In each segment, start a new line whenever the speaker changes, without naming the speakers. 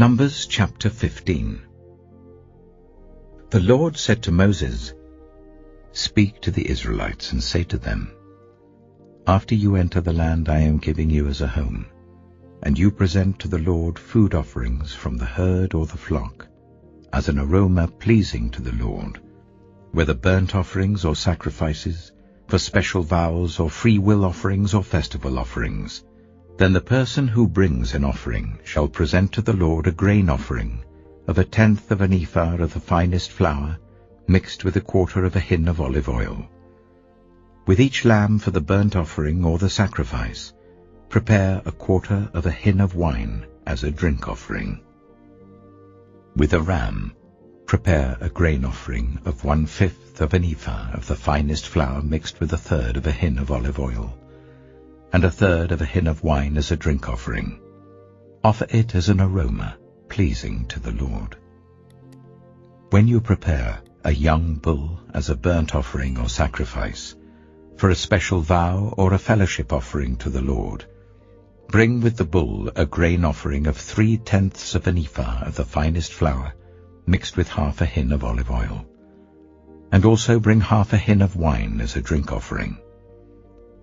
Numbers chapter 15. The Lord said to Moses, "Speak to the Israelites and say to them, after you enter the land I am giving you as a home, and you present to the Lord food offerings from the herd or the flock, as an aroma pleasing to the Lord, whether burnt offerings or sacrifices, for special vows or free will offerings or festival offerings, then the person who brings an offering shall present to the Lord a grain offering of 1/10 of an ephah of the finest flour, mixed with 1/4 of a hin of olive oil. With each lamb for the burnt offering or the sacrifice, prepare 1/4 of a hin of wine as a drink offering. With a ram, prepare a grain offering of 1/5 of an ephah of the finest flour mixed with 1/3 of a hin of olive oil, and 1/3 of a hin of wine as a drink offering. Offer it as an aroma pleasing to the Lord. When you prepare a young bull as a burnt offering or sacrifice, for a special vow or a fellowship offering to the Lord, bring with the bull a grain offering of 3/10 of an ephah of the finest flour, mixed with 1/2 a hin of olive oil. And also bring 1/2 a hin of wine as a drink offering.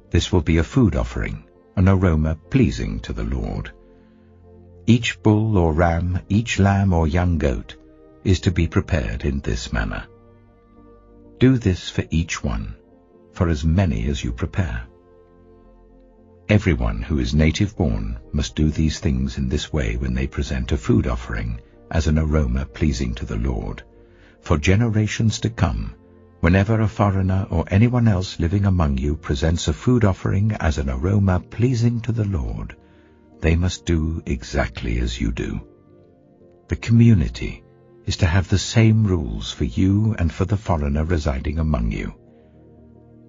This will be a food offering, an aroma pleasing to the Lord. Each bull or ram, each lamb or young goat is to be prepared in this manner. Do this for each one, for as many as you prepare. Everyone who is native-born must do these things in this way when they present a food offering as an aroma pleasing to the Lord. For generations to come, whenever a foreigner or anyone else living among you presents a food offering as an aroma pleasing to the Lord, they must do exactly as you do. The community is to have the same rules for you and for the foreigner residing among you.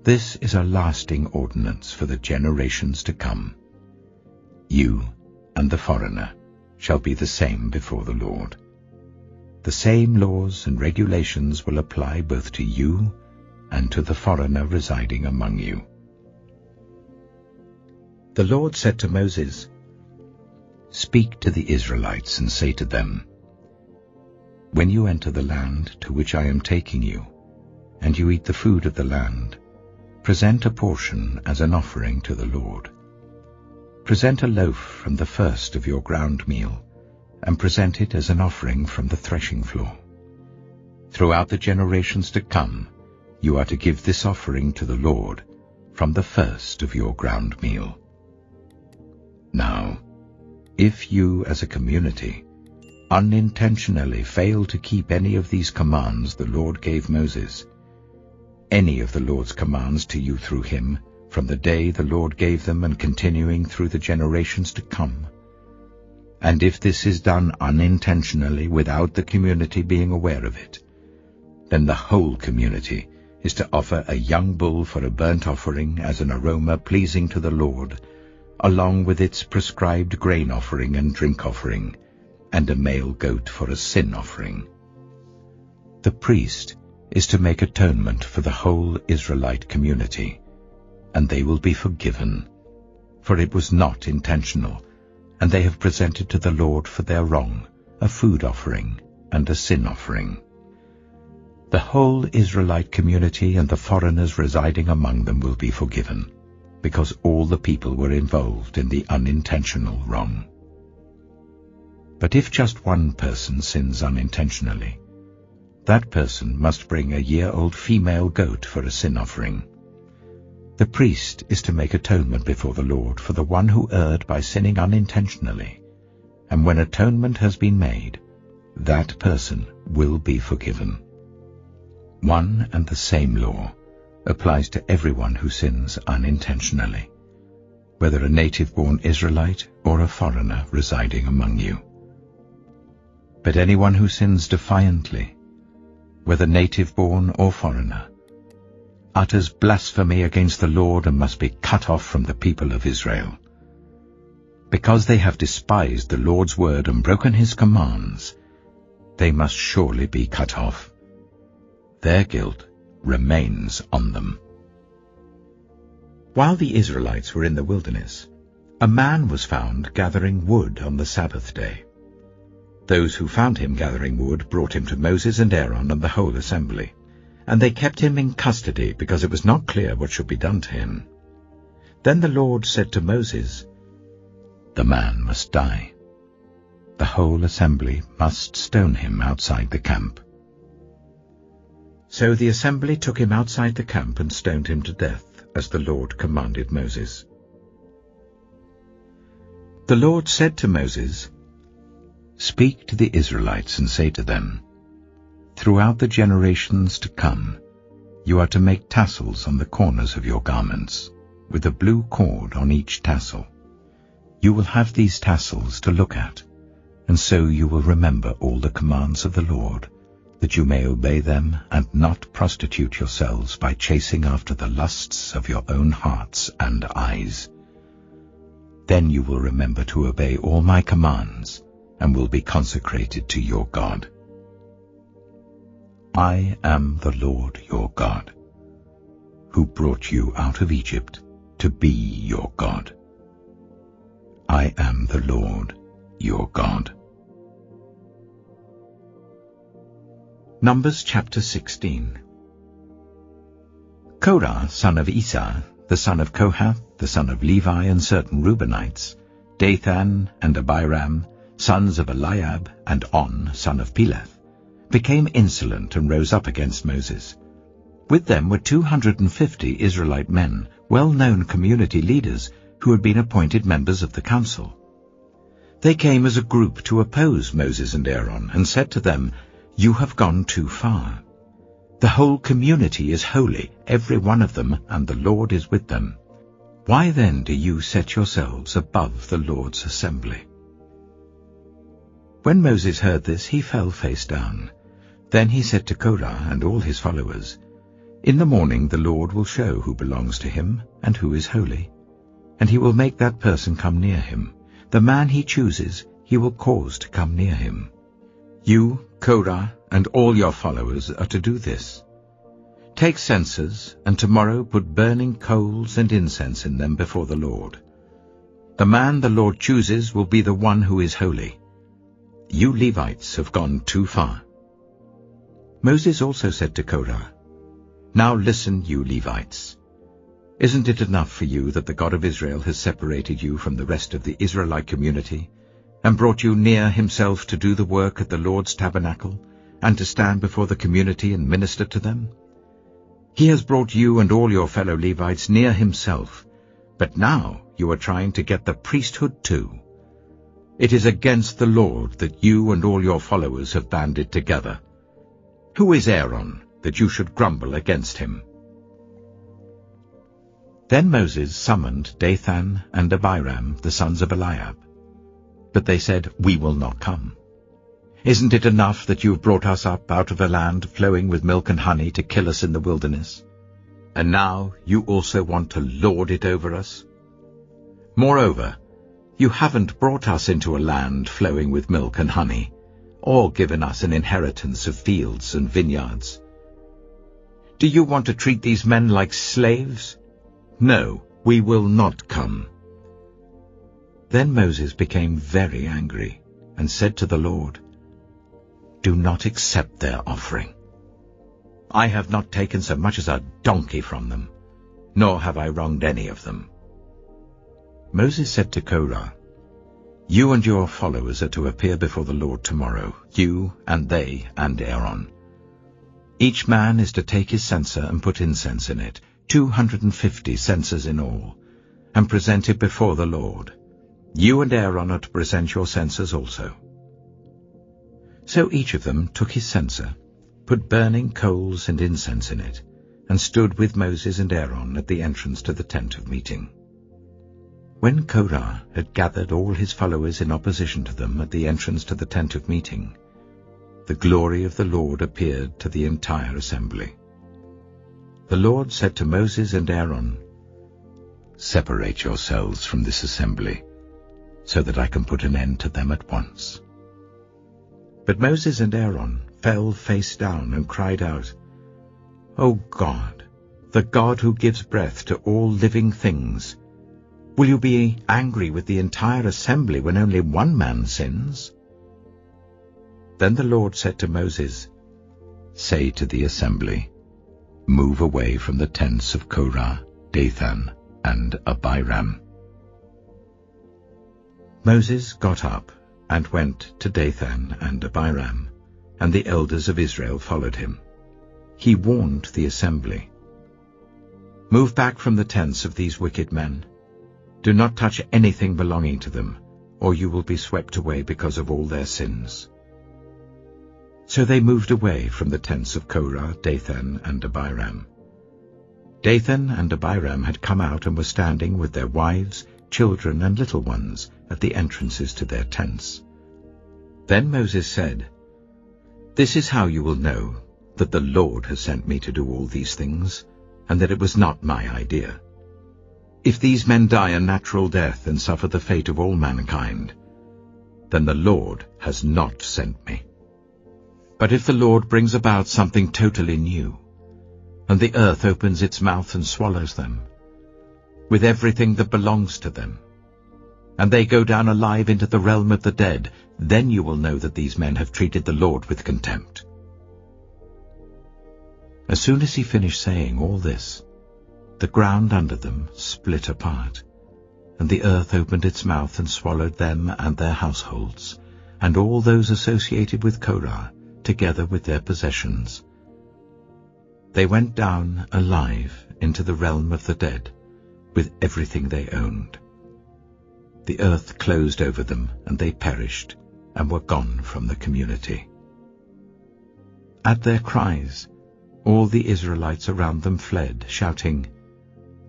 This is a lasting ordinance for the generations to come. You and the foreigner shall be the same before the Lord. The same laws and regulations will apply both to you and to the foreigner residing among you." The Lord said to Moses, "Speak to the Israelites and say to them, when you enter the land to which I am taking you, and you eat the food of the land, present a portion as an offering to the Lord. Present a loaf from the first of your ground meal, and present it as an offering from the threshing floor. Throughout the generations to come, you are to give this offering to the Lord from the first of your ground meal. Now, if you as a community unintentionally fail to keep any of these commands the Lord gave Moses, any of the Lord's commands to you through him, from the day the Lord gave them and continuing through the generations to come, and if this is done unintentionally without the community being aware of it, then the whole community is to offer a young bull for a burnt offering as an aroma pleasing to the Lord, along with its prescribed grain offering and drink offering, and a male goat for a sin offering. The priest is to make atonement for the whole Israelite community, and they will be forgiven, for it was not intentional, and they have presented to the Lord for their wrong a food offering and a sin offering. The whole Israelite community and the foreigners residing among them will be forgiven, because all the people were involved in the unintentional wrong. But if just one person sins unintentionally, that person must bring a year-old female goat for a sin offering. The priest is to make atonement before the Lord for the one who erred by sinning unintentionally, and when atonement has been made, that person will be forgiven. One and the same law applies to everyone who sins unintentionally, whether a native-born Israelite or a foreigner residing among you. But anyone who sins defiantly, whether native-born or foreigner, utters blasphemy against the Lord and must be cut off from the people of Israel. Because they have despised the Lord's word and broken his commands, they must surely be cut off. Their guilt remains on them. While the Israelites were in the wilderness, a man was found gathering wood on the Sabbath day. Those who found him gathering wood brought him to Moses and Aaron and the whole assembly, and they kept him in custody because it was not clear what should be done to him. Then the Lord said to Moses, "The man must die. The whole assembly must stone him outside the camp." So the assembly took him outside the camp and stoned him to death, as the Lord commanded Moses. The Lord said to Moses, "Speak to the Israelites and say to them, throughout the generations to come, you are to make tassels on the corners of your garments, with a blue cord on each tassel. You will have these tassels to look at, and so you will remember all the commands of the Lord, that you may obey them and not prostitute yourselves by chasing after the lusts of your own hearts and eyes. Then you will remember to obey all my commands and will be consecrated to your God. I am the Lord your God, who brought you out of Egypt to be your God. I am the Lord your God." Numbers chapter 16. Korah, son of Esau, the son of Kohath, the son of Levi, and certain Reubenites, Dathan and Abiram, sons of Eliab, and On, son of Peleth, became insolent and rose up against Moses. With them were 250 Israelite men, well-known community leaders, who had been appointed members of the council. They came as a group to oppose Moses and Aaron, and said to them, "You have gone too far. The whole community is holy, every one of them, and the Lord is with them. Why then do you set yourselves above the Lord's assembly?" When Moses heard this, he fell face down. Then he said to Korah and all his followers, "In the morning the Lord will show who belongs to him and who is holy, and he will make that person come near him. The man he chooses he will cause to come near him. You, Korah, and all your followers are to do this. Take censers, and tomorrow put burning coals and incense in them before the Lord. The man the Lord chooses will be the one who is holy. You Levites have gone too far." Moses also said to Korah, "Now listen, you Levites. Isn't it enough for you that the God of Israel has separated you from the rest of the Israelite community, and brought you near himself to do the work at the Lord's tabernacle, and to stand before the community and minister to them? He has brought you and all your fellow Levites near himself, but now you are trying to get the priesthood too. It is against the Lord that you and all your followers have banded together. Who is Aaron, that you should grumble against him?" Then Moses summoned Dathan and Abiram, the sons of Eliab. But they said, "We will not come. Isn't it enough that you have brought us up out of a land flowing with milk and honey to kill us in the wilderness? And now you also want to lord it over us? Moreover, you haven't brought us into a land flowing with milk and honey, or given us an inheritance of fields and vineyards. Do you want to treat these men like slaves? No, we will not come." Then Moses became very angry and said to the Lord, "Do not accept their offering. I have not taken so much as a donkey from them, nor have I wronged any of them." Moses said to Korah, "You and your followers are to appear before the Lord tomorrow, you and they and Aaron. Each man is to take his censer and put incense in it, 250 censers in all, and present it before the Lord. You and Aaron are to present your censers also." So each of them took his censer, put burning coals and incense in it, and stood with Moses and Aaron at the entrance to the tent of meeting. When Korah had gathered all his followers in opposition to them at the entrance to the tent of meeting, the glory of the Lord appeared to the entire assembly. The Lord said to Moses and Aaron, "Separate yourselves from this assembly, so that I can put an end to them at once." But Moses and Aaron fell face down and cried out, "O God, the God who gives breath to all living things, will you be angry with the entire assembly when only one man sins?" Then the Lord said to Moses, "Say to the assembly, move away from the tents of Korah, Dathan, and Abiram." Moses got up and went to Dathan and Abiram, and the elders of Israel followed him. He warned the assembly, "Move back from the tents of these wicked men. Do not touch anything belonging to them, or you will be swept away because of all their sins." So they moved away from the tents of Korah, Dathan, and Abiram. Dathan and Abiram had come out and were standing with their wives, children, and little ones at the entrances to their tents. Then Moses said, "This is how you will know that the Lord has sent me to do all these things, and that it was not my idea. If these men die a natural death and suffer the fate of all mankind, then the Lord has not sent me. But if the Lord brings about something totally new, and the earth opens its mouth and swallows them, with everything that belongs to them, and they go down alive into the realm of the dead, then you will know that these men have treated the Lord with contempt." As soon as he finished saying all this, the ground under them split apart, and the earth opened its mouth and swallowed them and their households, and all those associated with Korah, together with their possessions. They went down alive into the realm of the dead, with everything they owned. The earth closed over them, and they perished, and were gone from the community. At their cries, all the Israelites around them fled, shouting,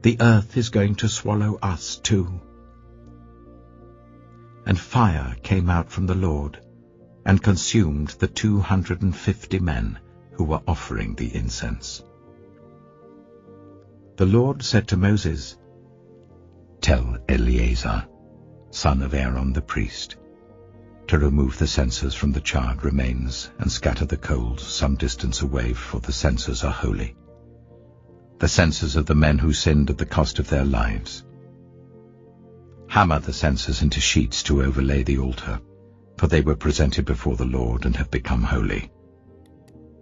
"The earth is going to swallow us too." And fire came out from the Lord, and consumed the 250 men who were offering the incense. The Lord said to Moses, "Tell Eleazar, son of Aaron the priest, to remove the censers from the charred remains and scatter the coals some distance away, for the censers are holy, the censers of the men who sinned at the cost of their lives. Hammer the censers into sheets to overlay the altar, for they were presented before the Lord and have become holy.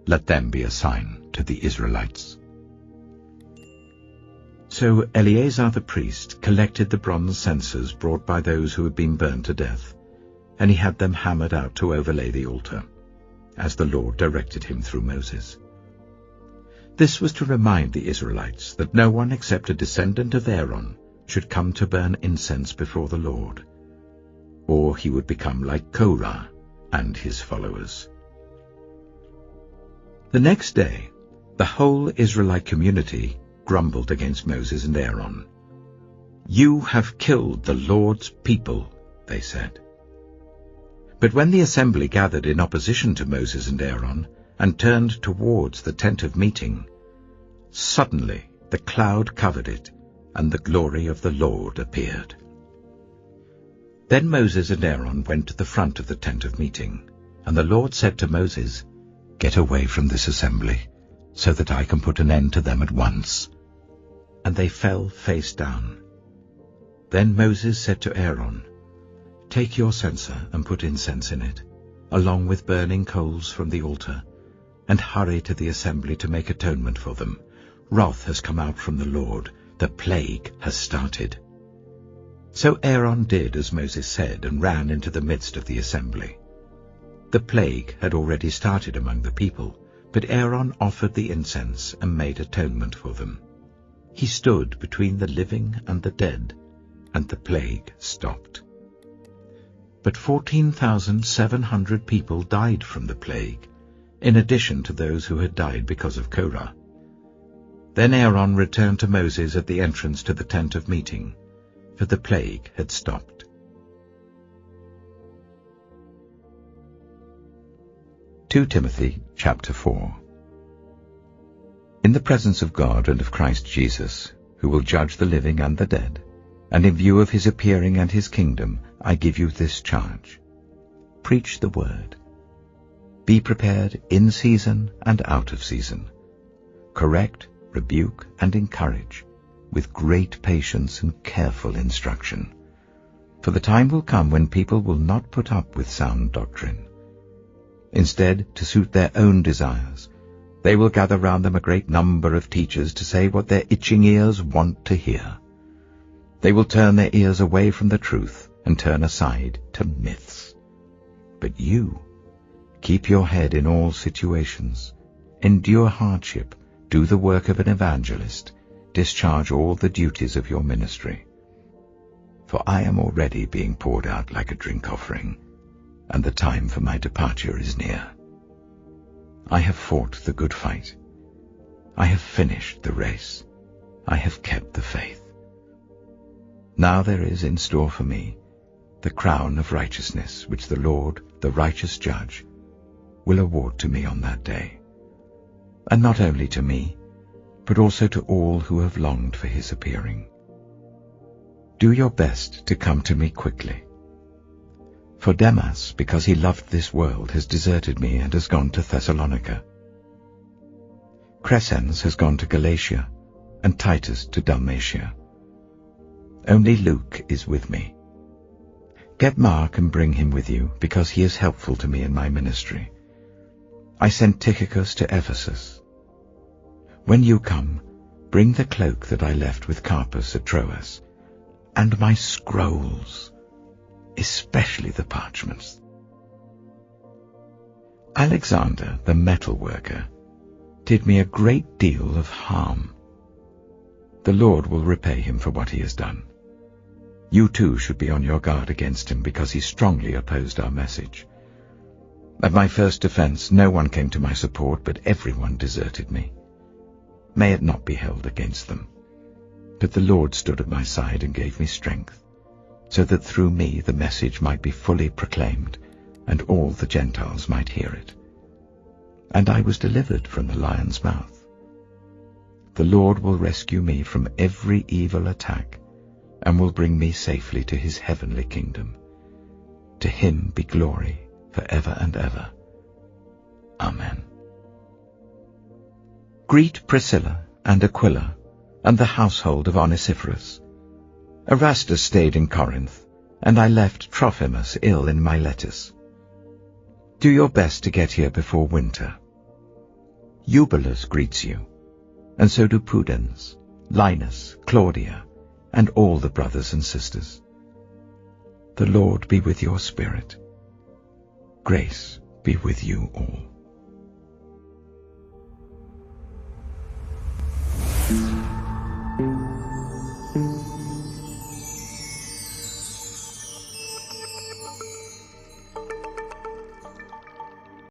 Let them be a sign to the Israelites." So Eleazar the priest collected the bronze censers brought by those who had been burned to death, and he had them hammered out to overlay the altar, as the Lord directed him through Moses. This was to remind the Israelites that no one except a descendant of Aaron should come to burn incense before the Lord, or he would become like Korah and his followers. The next day, the whole Israelite community grumbled against Moses and Aaron. "You have killed the Lord's people," they said. But when the assembly gathered in opposition to Moses and Aaron and turned towards the tent of meeting, suddenly the cloud covered it, and the glory of the Lord appeared. Then Moses and Aaron went to the front of the tent of meeting, and the Lord said to Moses, "Get away from this assembly, so that I can put an end to them at once." And they fell face down. Then Moses said to Aaron, "Take your censer and put incense in it, along with burning coals from the altar, and hurry to the assembly to make atonement for them. Wrath has come out from the Lord, the plague has started." So Aaron did as Moses said and ran into the midst of the assembly. The plague had already started among the people, but Aaron offered the incense and made atonement for them. He stood between the living and the dead, and the plague stopped. But 14,700 people died from the plague, in addition to those who had died because of Korah. Then Aaron returned to Moses at the entrance to the tent of meeting, for the plague had stopped. 2 Timothy chapter 4. In the presence of God and of Christ Jesus, who will judge the living and the dead, and in view of his appearing and his kingdom, I give you this charge. Preach the word. Be prepared in season and out of season. Correct, rebuke, and encourage, with great patience and careful instruction. For the time will come when people will not put up with sound doctrine, Instead, to suit their own desires, they will gather round them a great number of teachers to say what their itching ears want to hear. They will turn their ears away from the truth and turn aside to myths. But you, keep your head in all situations, endure hardship, do the work of an evangelist, discharge all the duties of your ministry. For I am already being poured out like a drink offering, and the time for my departure is near. I have fought the good fight. I have finished the race. I have kept the faith. Now there is in store for me the crown of righteousness, which the Lord, the righteous judge, will award to me on that day. And not only to me, but also to all who have longed for his appearing. Do your best to come to me quickly. For Demas, because he loved this world, has deserted me and has gone to Thessalonica. Crescens has gone to Galatia, and Titus to Dalmatia. Only Luke is with me. Get Mark and bring him with you, because he is helpful to me in my ministry. I sent Tychicus to Ephesus. When you come, bring the cloak that I left with Carpus at Troas, and my scrolls, especially the parchments. Alexander, the metal worker, did me a great deal of harm. The Lord will repay him for what he has done. You too should be on your guard against him, because he strongly opposed our message. At my first defense, no one came to my support, but everyone deserted me. May it not be held against them. But the Lord stood at my side and gave me strength, so that through me the message might be fully proclaimed, and all the Gentiles might hear it. And I was delivered from the lion's mouth. The Lord will rescue me from every evil attack, and will bring me safely to his heavenly kingdom. To him be glory for ever and ever. Amen. Greet Priscilla and Aquila, and the household of Onesiphorus. Erastus stayed in Corinth, and I left Trophimus ill in Miletus. Do your best to get here before winter. Eubulus greets you, and so do Pudens, Linus, Claudia, and all the brothers and sisters. The Lord be with your spirit. Grace be with you all.